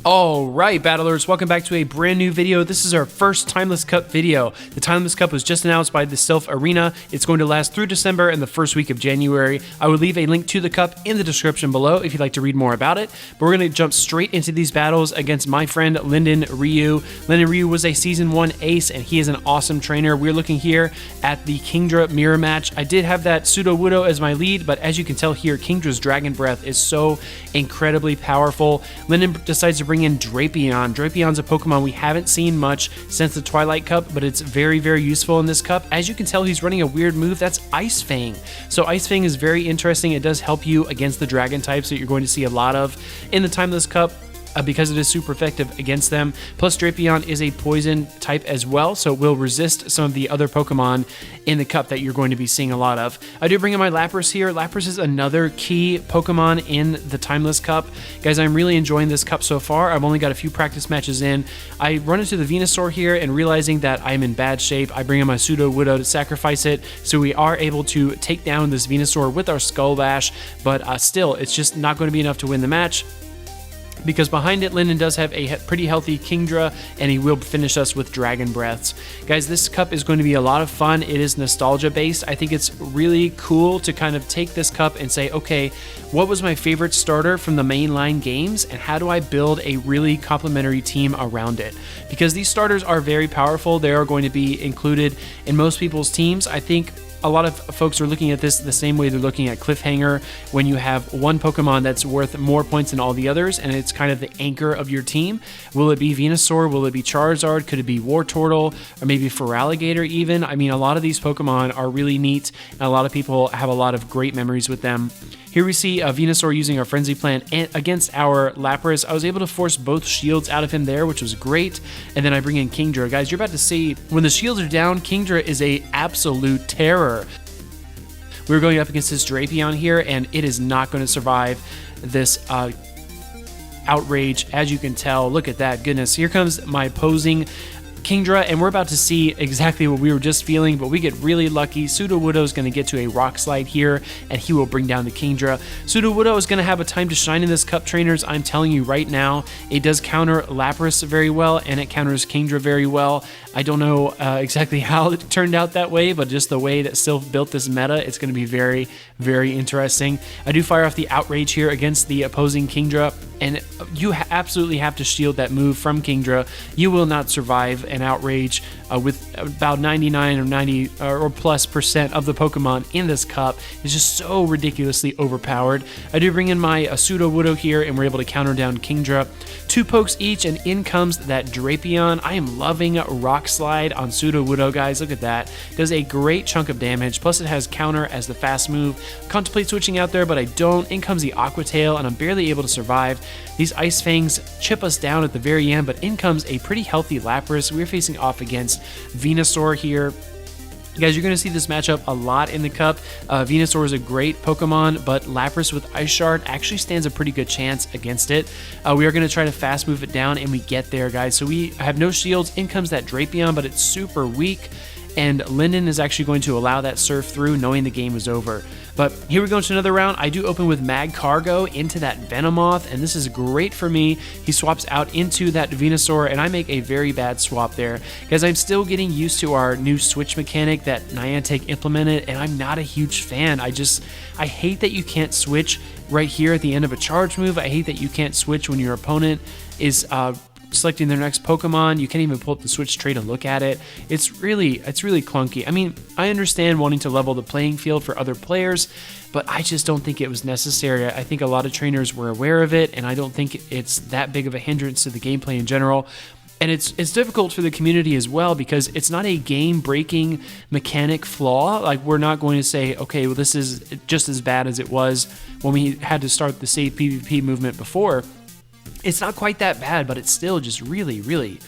Alright, Battlers, welcome back to a brand new video. This is our first Timeless Cup video. The Timeless Cup was just announced by the Self Arena. It's going to last through December and the first week of January. I will leave a link to the cup in the description below if you'd like to read more about it. But we're going to jump straight into these battles against my friend LindenRyu. LindenRyu was a Season 1 ace, and he is an awesome trainer. We're looking here at the Kingdra mirror match. I did have that Sudowoodo as my lead, but as you can tell here, Kingdra's Dragon Breath is so incredibly powerful. Linden decides to bring in Drapion. Drapion's a Pokemon we haven't seen much since the Twilight Cup, but it's very, very useful in this cup. As you can tell, he's running a weird move. That's Ice Fang. So Ice Fang is very interesting. It does help you against the Dragon types that you're going to see a lot of in the Timeless Cup, because it is super effective against them. Plus, Drapion is a poison type as well, so it will resist some of the other Pokemon in the cup that you're going to be seeing a lot of. I do bring in my Lapras here. Lapras is another key Pokemon in the Timeless Cup. Guys, I'm really enjoying this cup so far. I've only got a few practice matches in. I run into the Venusaur here, and realizing that I'm in bad shape, I bring in my Sudowoodo to sacrifice it, so we are able to take down this Venusaur with our Skull Bash, but still, it's just not going to be enough to win the match, because behind it, Linden does have a pretty healthy Kingdra, and he will finish us with Dragon Breaths. Guys, this cup is going to be a lot of fun. It is nostalgia-based. I think it's really cool to kind of take this cup and say, okay, what was my favorite starter from the mainline games, and how do I build a really complementary team around it? Because these starters are very powerful. They are going to be included in most people's teams. I think a lot of folks are looking at this the same way they're looking at Cliffhanger, when you have one Pokemon that's worth more points than all the others, and it's kind of the anchor of your team. Will it be Venusaur? Will it be Charizard? Could it be Wartortle? Or maybe Feraligatr even? I mean, a lot of these Pokemon are really neat, and a lot of people have a lot of great memories with them. Here we see Venusaur using our Frenzy Plant against our Lapras. I was able to force both shields out of him there, which was great. And then I bring in Kingdra. Guys, you're about to see, when the shields are down, Kingdra is a absolute terror. We're going up against this Drapion here, and it is not going to survive this outrage, as you can tell. Look at that. Goodness. Here comes my opposing Kingdra, and we're about to see exactly what we were just feeling, but we get really lucky. Sudowoodo is going to get to a Rock Slide here, and he will bring down the Kingdra. Sudowoodo is going to have a time to shine in this cup, trainers. I'm telling you right now, it does counter Lapras very well, and it counters Kingdra very well. I don't know exactly how it turned out that way, but just the way that Sylph built this meta, it's going to be very, very interesting. I do fire off the Outrage here against the opposing Kingdra, and you absolutely have to shield that move from Kingdra. You will not survive an Outrage with about 99 or 90 or plus % of the Pokemon in this cup. It's just so ridiculously overpowered. I do bring in my Sudowoodo here, and we're able to counter down Kingdra. 2 pokes each, and in comes that Drapion. I am loving Rock Slide on Sudowoodo, guys. Look at that. Does a great chunk of damage, plus it has counter as the fast move. Contemplate switching out there, but I don't. In comes the Aqua Tail, and I'm barely able to survive. These Ice Fangs chip us down at the very end, but in comes a pretty healthy Lapras. We're facing off against Venusaur here. Guys, you're going to see this matchup a lot in the cup. Venusaur is a great Pokemon, but Lapras with Ice Shard actually stands a pretty good chance against it. We are going to try to fast move it down, and we get there, guys. So we have no shields. In comes that Drapion, but it's super weak, and Linden is actually going to allow that Surf through, knowing the game is over. But here we go into another round. I do open with Magcargo into that Venomoth, and this is great for me. He swaps out into that Venusaur, and I make a very bad swap there. Guys, I'm still getting used to our new switch mechanic that Niantic implemented, and I'm not a huge fan. I hate that you can't switch right here at the end of a charge move. I hate that you can't switch when your opponent is selecting their next Pokemon. You can't even pull up the Switch tray to look at it. It's really clunky. I mean, I understand wanting to level the playing field for other players, but I just don't think it was necessary. I think a lot of trainers were aware of it, and I don't think it's that big of a hindrance to the gameplay in general. And it's difficult for the community as well, because it's not a game-breaking mechanic flaw. Like, we're not going to say, okay, well, this is just as bad as it was when we had to start the save PvP movement before. It's not quite that bad, but it's still just really, really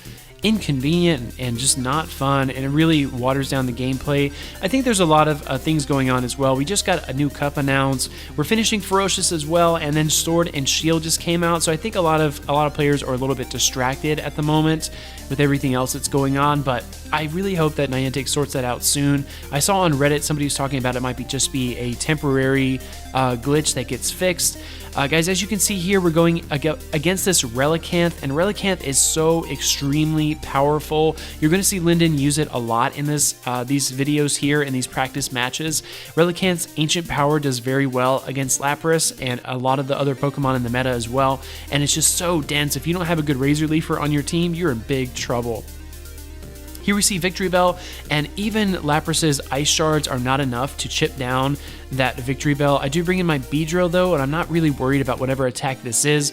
inconvenient and just not fun, and it really waters down the gameplay. I think there's a lot of things going on as well. We just got a new cup announced. We're finishing Ferocious as well, and then Sword and Shield just came out. So I think a lot of players are a little bit distracted at the moment with everything else that's going on, but I really hope that Niantic sorts that out soon. I saw on Reddit somebody was talking about it might just be a temporary glitch that gets fixed. Guys, as you can see here, we're going against this Relicanth, and Relicanth is so extremely powerful. You're going to see Linden use it a lot in these videos here, in these practice matches. Relicanth's Ancient Power does very well against Lapras and a lot of the other Pokemon in the meta as well, and it's just so dense. If you don't have a good Razor Leafer on your team, you're in big trouble. Here we see Victory Bell, and even Lapras's Ice Shards are not enough to chip down that Victory Bell. I do bring in my Beedrill though, and I'm not really worried about whatever attack this is.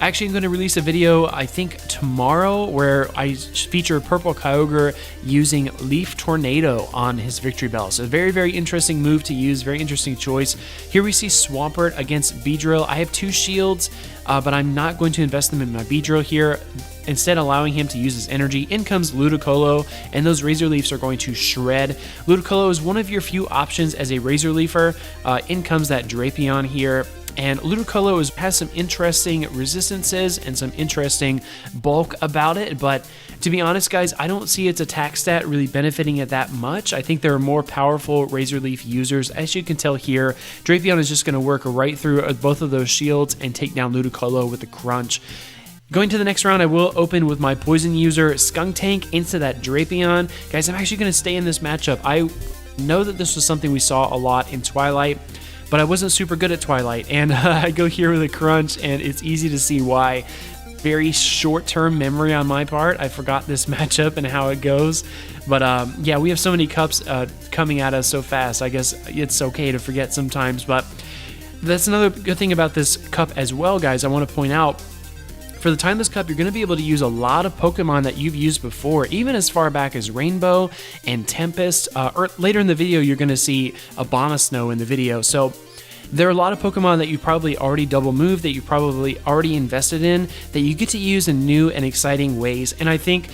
Actually, I'm going to release a video, I think tomorrow, where I feature Purple Kyogre using Leaf Tornado on his Victory Bell. So very, very interesting move to use, very interesting choice. Here we see Swampert against Beedrill. I have 2 shields, but I'm not going to invest them in my Beedrill here. Instead, allowing him to use his energy. In comes Ludicolo, and those Razor Leafs are going to shred. Ludicolo is one of your few options as a Razor Leafer. In comes that Drapion here. And Ludicolo has some interesting resistances and some interesting bulk about it, but to be honest, guys, I don't see its attack stat really benefiting it that much. I think there are more powerful Razor Leaf users. As you can tell here, Drapion is just going to work right through both of those shields and take down Ludicolo with the crunch. Going to the next round, I will open with my Poison user, Skuntank, into that Drapion. Guys, I'm actually going to stay in this matchup. I know that this was something we saw a lot in Twilight, but I wasn't super good at Twilight, and I go here with a Crunch, and it's easy to see why. Very short-term memory on my part. I forgot this matchup and how it goes, but yeah, we have so many cups coming at us so fast. I guess it's okay to forget sometimes, but that's another good thing about this cup as well, guys. I want to point out, for the Timeless Cup, you're going to be able to use a lot of Pokemon that you've used before, even as far back as Rainbow and Tempest. Or later in the video, you're going to see Abomasnow in the video. So there are a lot of Pokemon that you probably already double moved, that you probably already invested in, that you get to use in new and exciting ways. And I think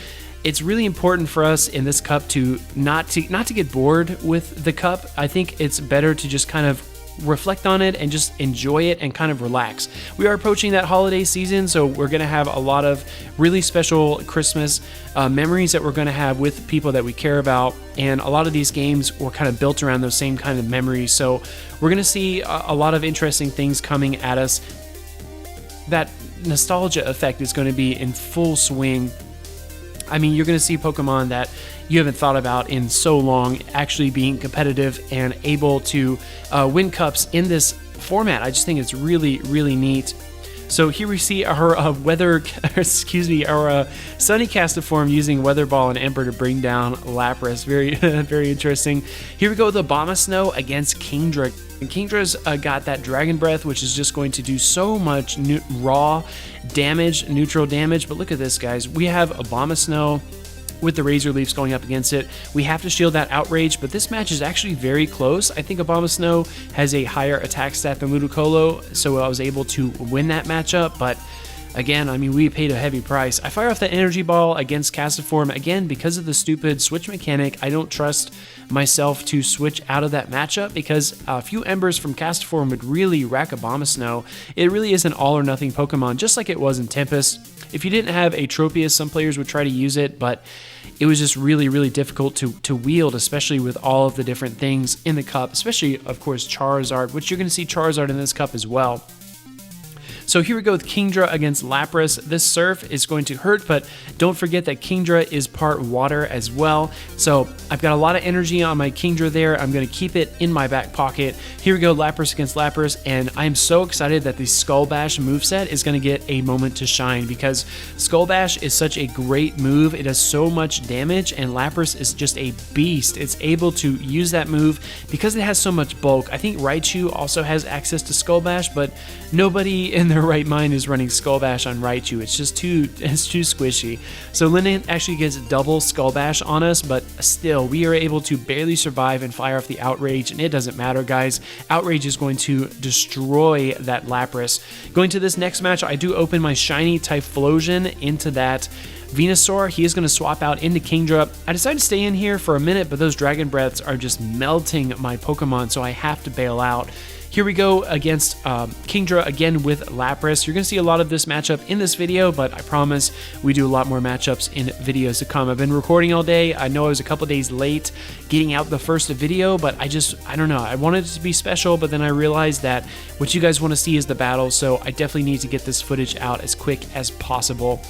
it's really important for us in this cup to not to get bored with the cup. I think it's better to just kind of reflect on it and just enjoy it and kind of relax. We are approaching that holiday season, so we're going to have a lot of really special Christmas memories that we're going to have with people that we care about, and a lot of these games were kind of built around those same kind of memories. So we're going to see a lot of interesting things coming at us. That nostalgia effect is going to be in full swing. I mean, you're going to see Pokemon that you haven't thought about in so long actually being competitive and able to win cups in this format. I just think it's really, really neat. So here we see our our Sunny Castiform using Weather Ball and Ember to bring down Lapras. Very, very interesting. Here we go with Abomasnow against Kingdra. And Kingdra's got that Dragon Breath, which is just going to do so much raw damage, neutral damage. But look at this, guys. We have Abomasnow with the Razor Leafs going up against it. We have to shield that Outrage, but this match is actually very close. I think Abomasnow has a higher attack stat than Ludicolo, so I was able to win that matchup, but again, I mean, we paid a heavy price. I fire off that Energy Ball against Castiform. Again, because of the stupid switch mechanic, I don't trust myself to switch out of that matchup because a few Embers from Castiform would really wreck Abomasnow. It really is an all-or-nothing Pokemon, just like it was in Tempest. If you didn't have a Tropius, some players would try to use it, but it was just really, really difficult to wield, especially with all of the different things in the cup, especially, of course, Charizard, which you're going to see Charizard in this cup as well. So here we go with Kingdra against Lapras. This Surf is going to hurt, but don't forget that Kingdra is part water as well. So I've got a lot of energy on my Kingdra there. I'm going to keep it in my back pocket. Here we go, Lapras against Lapras, and I'm so excited that the Skull Bash moveset is going to get a moment to shine because Skull Bash is such a great move. It does so much damage, and Lapras is just a beast. It's able to use that move because it has so much bulk. I think Raichu also has access to Skull Bash, but nobody in their right mind is running Skull Bash on Raichu. It's too squishy. So Linden actually gets double Skull Bash on us, but still, we are able to barely survive and fire off the Outrage, and it doesn't matter, guys. Outrage is going to destroy that Lapras. Going to this next match, I do open my shiny Typhlosion into that Venusaur. He is going to swap out into Kingdra. I decided to stay in here for a minute, but those Dragon Breaths are just melting my Pokemon, so I have to bail out. Here we go against Kingdra again with Lapras. You're going to see a lot of this matchup in this video, but I promise we do a lot more matchups in videos to come. I've been recording all day. I know I was a couple days late getting out the first video, but I don't know. I wanted it to be special, but then I realized that what you guys want to see is the battle, so I definitely need to get this footage out as quick as possible.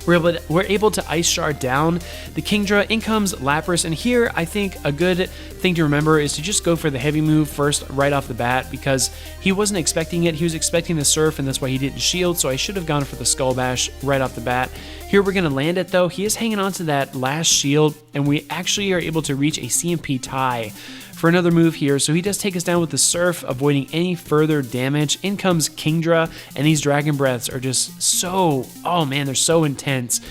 We're able to Ice Shard down the Kingdra. In comes Lapras, and here I think a good thing to remember is to just go for the heavy move first right off the bat, because he wasn't expecting it. He was expecting the Surf, and that's why he didn't shield, so I should have gone for the Skull Bash right off the bat. Here we're going to land it though. He is hanging on to that last shield, and we actually are able to reach a CMP tie for another move here. So he does take us down with the Surf, avoiding any further damage. In comes Kingdra, and these Dragon Breaths are just so, oh man, they're so intense.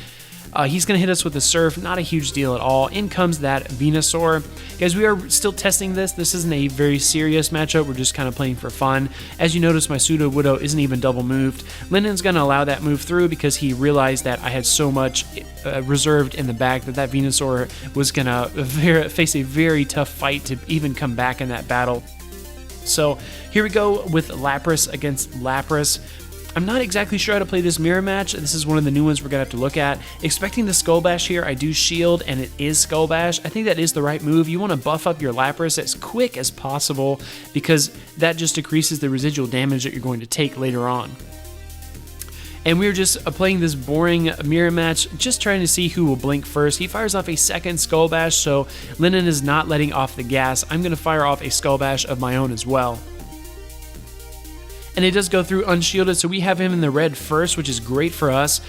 He's going to hit us with the Surf, not a huge deal at all. In comes that Venusaur. Guys, we are still testing this. This isn't a very serious matchup. We're just kind of playing for fun. As you notice, my Pseudo Widow isn't even double moved. Linden's going to allow that move through because he realized that I had so much reserved in the back that Venusaur was going to face a very tough fight to even come back in that battle. So here we go with Lapras against Lapras. I'm not exactly sure how to play this mirror match. This is one of the new ones we're going to have to look at. Expecting the Skull Bash here, I do shield, and it is Skull Bash. I think that is the right move. You want to buff up your Lapras as quick as possible because that just decreases the residual damage that you're going to take later on. And we're just playing this boring mirror match, just trying to see who will blink first. He fires off a second Skull Bash, so Linden is not letting off the gas. I'm going to fire off a Skull Bash of my own as well. And it does go through unshielded, so we have him in the red first, which is great for us.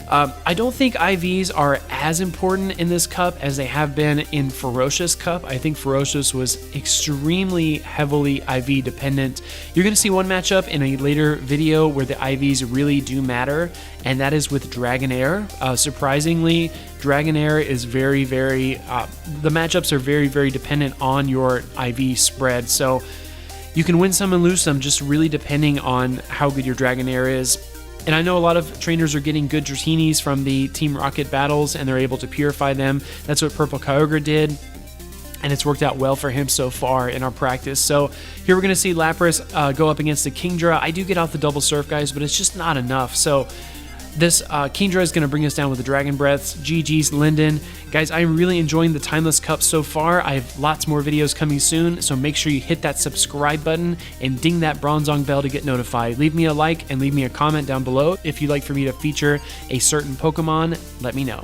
I don't think IVs are as important in this cup as they have been in Ferocious Cup. I think Ferocious was extremely heavily IV dependent. You're going to see one matchup in a later video where the IVs really do matter, and that is with Dragonair. Surprisingly, Dragonair is very, the matchups are very, very dependent on your IV spread. So you can win some and lose some, just really depending on how good your Dragonair is. And I know a lot of trainers are getting good Dratinis from the Team Rocket battles, and they're able to purify them. That's what Purple Kyogre did, and it's worked out well for him so far in our practice. So here we're going to see Lapras go up against the Kingdra. I do get off the double Surf, guys, but it's just not enough. So this Kingdra is going to bring us down with the Dragon Breaths. GG's Linden. Guys, I'm really enjoying the Timeless Cup so far. I have lots more videos coming soon, so make sure you hit that subscribe button and ding that Bronzong bell to get notified. Leave me a like and leave me a comment down below. If you'd like for me to feature a certain Pokemon, let me know.